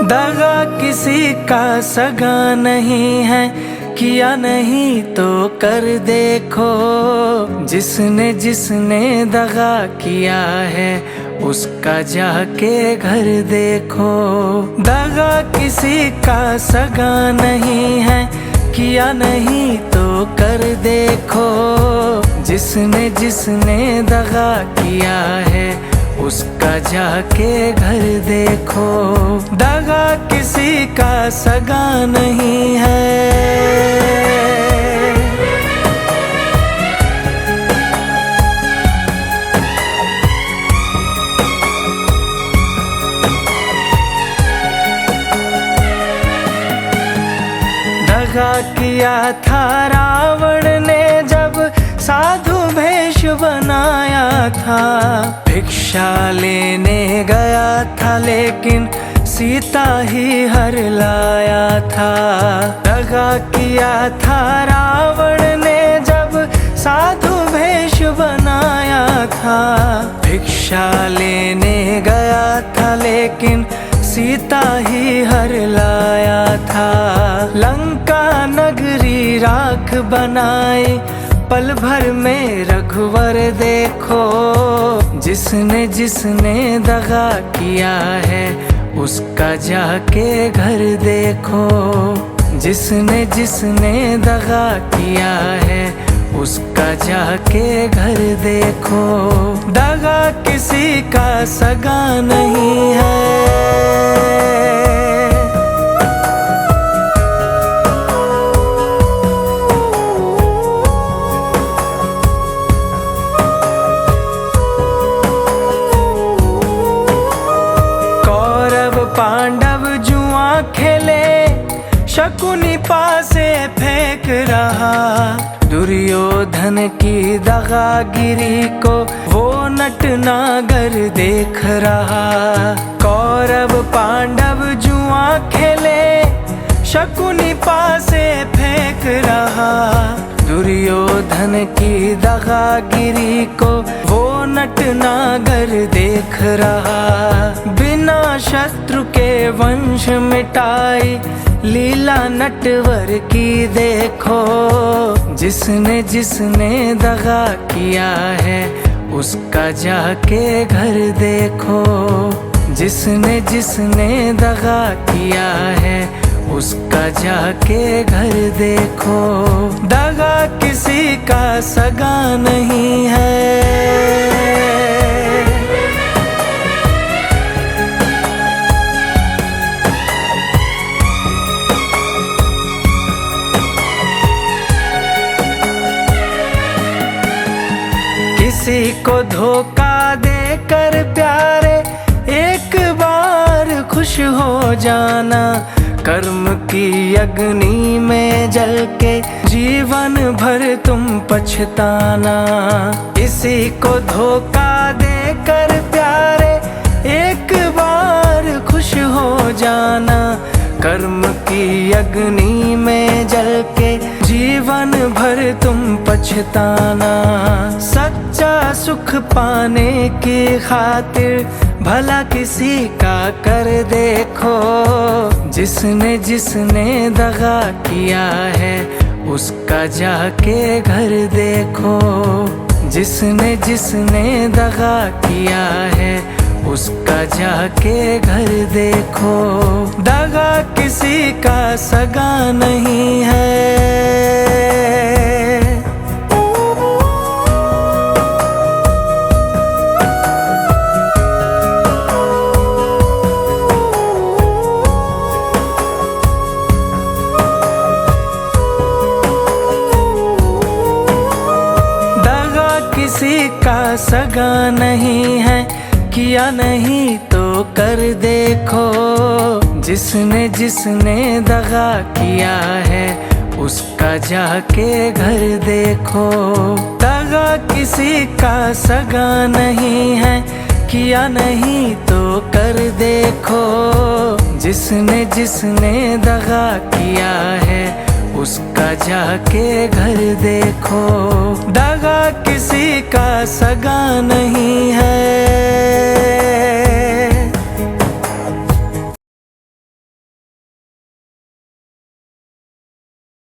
दगा किसी का सगा नहीं है, किया नहीं तो कर देखो। जिसने जिसने दगा किया है उसका जाके घर देखो। दगा किसी का सगा नहीं है, किया नहीं तो कर देखो। जिसने जिसने दगा किया है उसका जाके घर देखो। दगा किसी का सगा नहीं है। दगा किया था रावण ने जब साधु भेष बनाया था। भिक्षा लेने गया था लेकिन सीता ही हर लाया था। दगा किया था रावण ने जब साधु भेष बनाया था। भिक्षा लेने गया था लेकिन सीता ही हर लाया था। लंका नगरी राख बनाई, पल भर में रघुवर देखो। जिसने जिसने दगा किया है उसका जाके घर देखो। जिसने जिसने दगा किया है उसका जाके घर देखो। दगा किसी का सगा नहीं है। पांडव जुआ खेले, शकुनी पासे फेंक रहा। दुर्योधन की दगागिरी को वो नटनागर देख रहा। कौरव पांडव जुआ खेले, शकुनी पासे फेंक रहा। दुर्योधन की दगागिरी को वो नटनागर देख रहा। बिना शत्रु के वंश मिटाई लीला नटवर की देखो। जिसने जिसने दगा किया है उसका जाके घर देखो। जिसने जिसने दगा किया है उसका जाके घर देखो। दगा किसी का सगा नहीं है। किसी को धोखा देकर प्यारे एक बार खुश हो जाना। कर्म की अग्नि में जल के जीवन भर तुम पछताना। किसी को धोखा देकर प्यारे एक बार खुश हो जाना। कर्म की अग्नि में जल के जीवन भर तुम पछताना। सच्चा सुख पाने की खातिर भला किसी का कर देखो। जिसने जिसने दगा किया है उसका जाके घर देखो। जिसने जिसने दगा किया है उसका जाके घर देखो। दगा किसी का सगा नहीं है। किसी का सगा नहीं है, किया नहीं तो कर देखो। जिसने जिसने दगा किया है उसका जाके घर देखो। दगा किसी का सगा नहीं है, किया नहीं तो कर देखो। जिसने जिसने दगा किया है उसका जाके घर देखो। दगा किसी का सगा नहीं